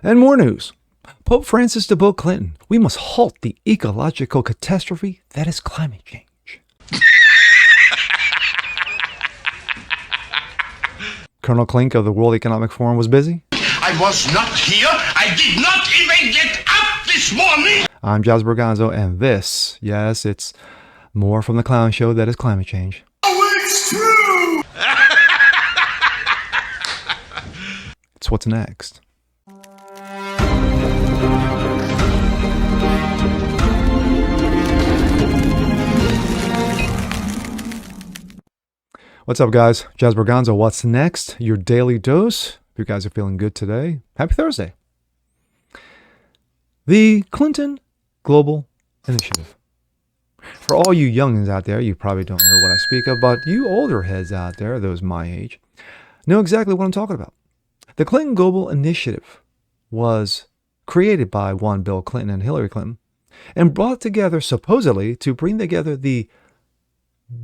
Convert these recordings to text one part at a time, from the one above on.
And more news. Pope Francis to Bill Clinton. We must halt the ecological catastrophe that is climate change. Colonel Klink of the World Economic Forum was busy. I was not here. I did not even get up this morning. I'm Jazz Berganzo, and this, yes, it's more from the clown show that is climate change. Oh, it's true. It's what's next. What's up, guys? Jazz Berganzo. What's next? Your daily dose. If you guys are feeling good today, happy Thursday. The Clinton Global Initiative. For all you youngins out there, you probably don't know what I speak of, but you older heads out there, those my age, know exactly what I'm talking about. The Clinton Global Initiative was created by one Bill Clinton and Hillary Clinton and brought together supposedly to bring together the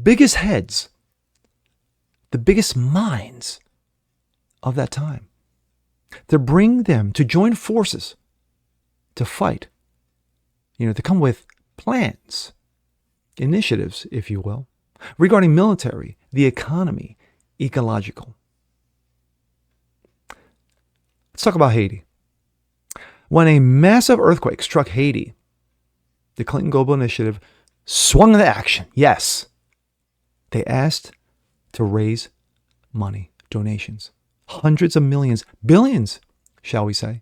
biggest heads, the biggest minds of that time, to bring them to join forces to fight, to come with plans, initiatives, if you will, regarding military, the economy, ecological. Let's talk about Haiti. When a massive earthquake struck Haiti, the Clinton Global Initiative swung into action. Yes, they asked to raise money, donations. Hundreds of millions, billions, shall we say,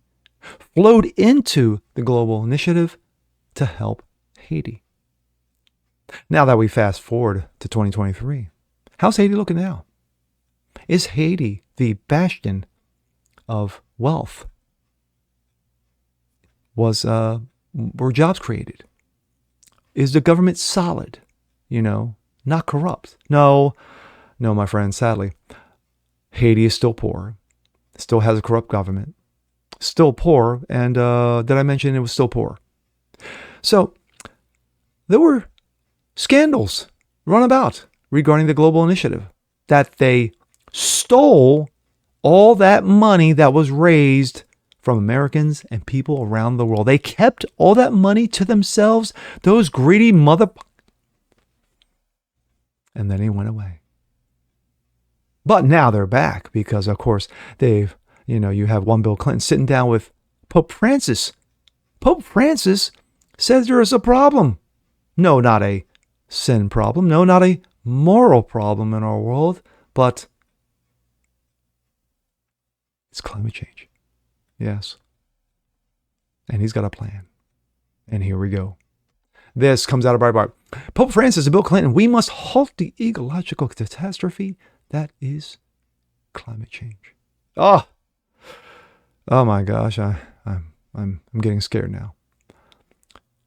flowed into the global initiative to help Haiti. Now that we fast forward to 2023, how's Haiti looking now? Is Haiti the bastion of wealth? Were jobs created? Is the government solid? Not corrupt? No, my friend, sadly, Haiti is still poor, still has a corrupt government, still poor, and did I mention it was still poor? So there were scandals run about regarding the global initiative, that they stole all that money that was raised from Americans and people around the world. They kept all that money to themselves, those greedy and then he went away. But now they're back because, of course, you have one Bill Clinton sitting down with Pope Francis. Pope Francis says there is a problem. No, not a sin problem. No, not a moral problem in our world, but it's climate change. Yes. And he's got a plan. And here we go. This comes out of Breitbart. Pope Francis and Bill Clinton, we must halt the ecological catastrophe that is climate change. Oh my gosh, I'm getting scared now.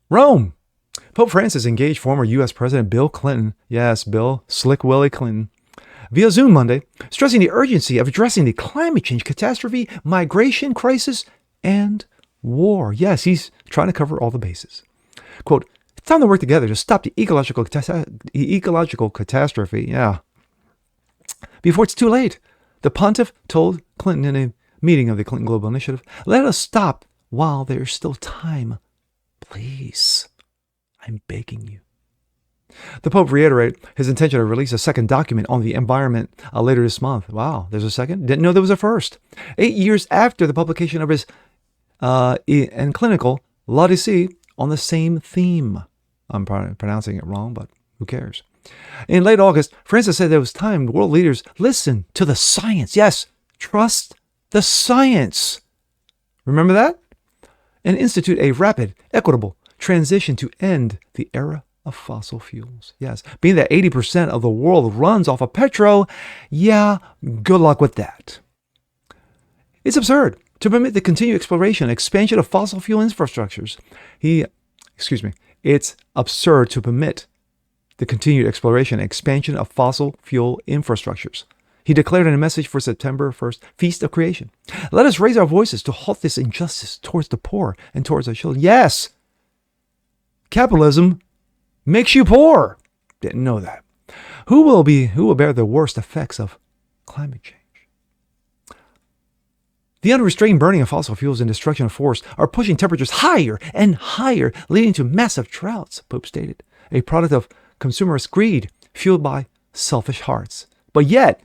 Rome. Pope Francis engaged former U.S. President Bill Clinton, yes, Bill Slick Willie Clinton, via Zoom Monday, stressing the urgency of addressing the climate change catastrophe, migration crisis, and war. Yes, he's trying to cover all the bases. Quote, it's time to work together to stop the ecological catastrophe. Yeah. Before it's too late, the pontiff told Clinton in a meeting of the Clinton Global Initiative, let us stop while there's still time. Please, I'm begging you. The Pope reiterated his intention to release a second document on the environment later this month. Wow, there's a second? Didn't know there was a first. 8 years after the publication of his encyclical L'Odyssée on the same theme. I'm probably pronouncing it wrong, but who cares? In late August, Francis said there was time world leaders listen to the science. Yes, trust the science. Remember that? And institute a rapid, equitable transition to end the era of fossil fuels. Yes, being that 80% of the world runs off of petrol, yeah, good luck with that. It's absurd to permit the continued exploration and expansion of fossil fuel infrastructures. It's absurd to permit the continued exploration and expansion of fossil fuel infrastructures. He declared in a message for September 1st, Feast of Creation. Let us raise our voices to halt this injustice towards the poor and towards our children. Yes, capitalism makes you poor. Didn't know that. Who will bear the worst effects of climate change? The unrestrained burning of fossil fuels and destruction of forests are pushing temperatures higher and higher, leading to massive droughts, Pope stated, a product of consumerist greed fueled by selfish hearts. But yet,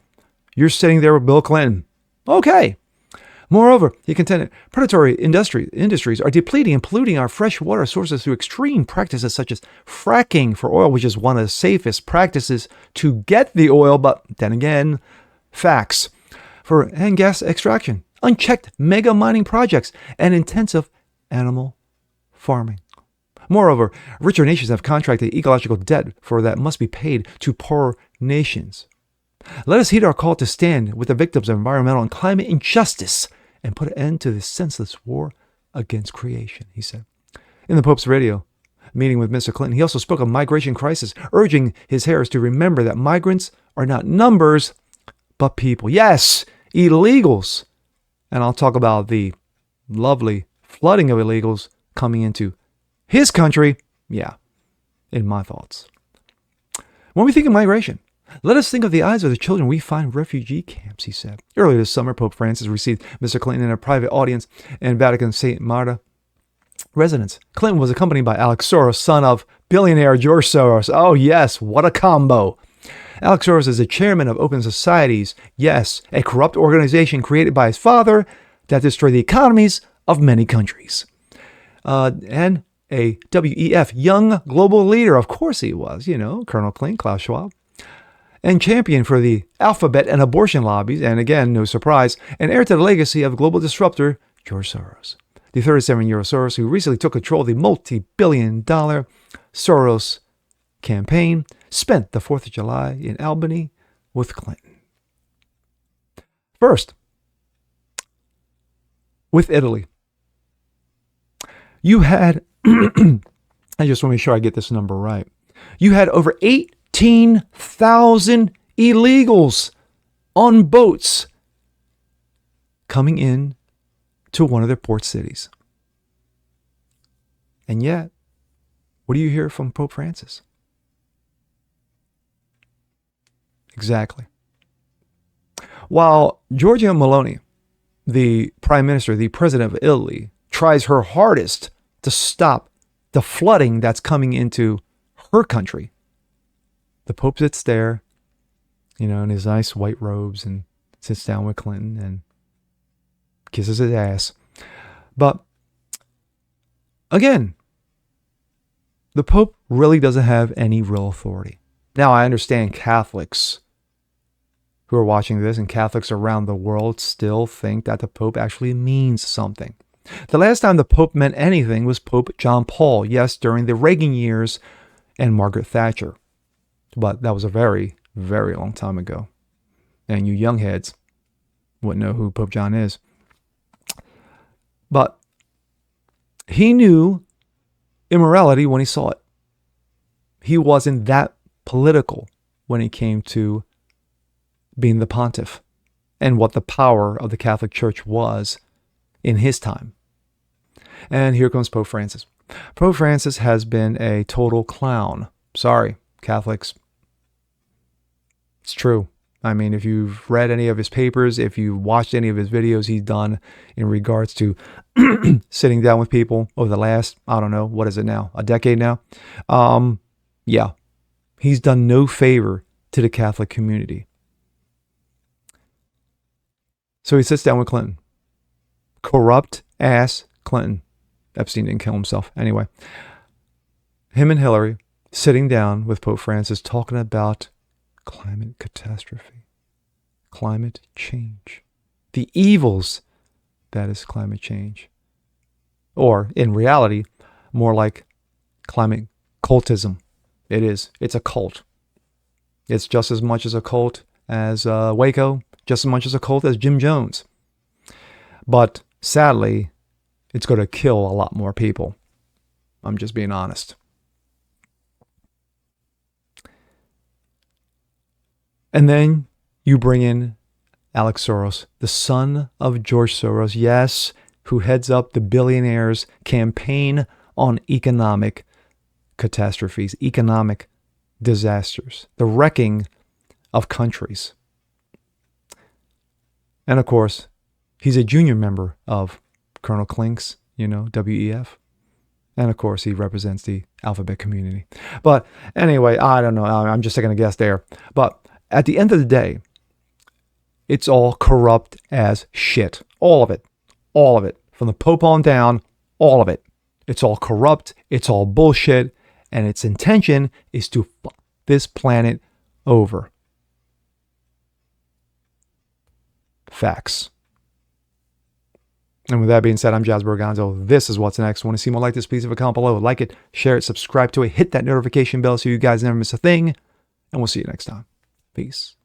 you're sitting there with Bill Clinton. Okay. Moreover, he contended, predatory industries are depleting and polluting our fresh water sources through extreme practices such as fracking for oil, which is one of the safest practices to get the oil, but then again, facts, and gas extraction, unchecked mega mining projects, and intensive animal farming. Moreover, richer nations have contracted ecological debt for that must be paid to poorer nations. Let us heed our call to stand with the victims of environmental and climate injustice and put an end to this senseless war against creation, he said. In the Pope's radio meeting with Mr. Clinton, he also spoke of migration crisis, urging his heirs to remember that migrants are not numbers, but people. Yes, illegals. And I'll talk about the lovely flooding of illegals coming into his country. Yeah, in my thoughts. When we think of migration, let us think of the eyes of the children we find in refugee camps, he said. Earlier this summer, Pope Francis received Mr. Clinton in a private audience in Vatican's St. Marta residence. Clinton was accompanied by Alex Soros, son of billionaire George Soros. Oh yes, what a combo. Alex Soros is the chairman of Open Societies. Yes, a corrupt organization created by his father that destroyed the economies of many countries. And a WEF young global leader, of course he was, Colonel Clinton, Klaus Schwab. And champion for the alphabet and abortion lobbies, and again, no surprise, an heir to the legacy of global disruptor George Soros. The 37-year-old Soros, who recently took control of the multi-billion-dollar Soros campaign, spent the 4th of July in Albany with Clinton. First, with Italy. You had, I just want to make sure I get this number right. You had over 18,000 illegals on boats coming in to one of their port cities. And yet, what do you hear from Pope Francis? Exactly. While Giorgia Meloni, the prime minister, the president of Italy, tries her hardest to stop the flooding that's coming into her country, the Pope sits there, in his nice white robes and sits down with Clinton and kisses his ass. But again, the Pope really doesn't have any real authority. Now, I understand Catholics who are watching this and Catholics around the world still think that the Pope actually means something. The last time the Pope meant anything was Pope John Paul, yes, during the Reagan years and Margaret Thatcher. But that was a very, very long time ago. And you young heads wouldn't know who Pope John is. But he knew immorality when he saw it. He wasn't that political when it came to being the pontiff and what the power of the Catholic Church was in his time. And here comes Pope Francis. Pope Francis has been a total clown. Sorry, Catholics. It's true. I mean, if you've read any of his papers, if you've watched any of his videos he's done in regards to sitting down with people over the last, I don't know, what is it now? A decade now? Yeah. He's done no favor to the Catholic community. So he sits down with Clinton. Corrupt ass Clinton. Epstein didn't kill himself. Anyway. Him and Hillary sitting down with Pope Francis talking about climate catastrophe, climate change, the evils that is climate change. Or, in reality, more like climate cultism. It is. It's a cult. It's just as much as a cult as Waco, just as much as a cult as Jim Jones. But sadly, it's going to kill a lot more people. I'm just being honest. And then you bring in Alex Soros, the son of George Soros, yes, who heads up the billionaires' campaign on economic catastrophes, economic disasters, the wrecking of countries. And of course, He's a junior member of Colonel Klink's, WEF. And of course, he represents the alphabet community. But anyway, I don't know. I'm just taking a guess there. But at the end of the day, it's all corrupt as shit. All of it. All of it. From the Pope on down, all of it. It's all corrupt. It's all bullshit. And its intention is to fuck this planet over. Facts. And with that being said, I'm Jazz Berganzo. This is What's Next. Want to see more like this? Please leave a comment below. Like it, share it, subscribe to it, hit that notification bell so you guys never miss a thing. And we'll see you next time. Peace.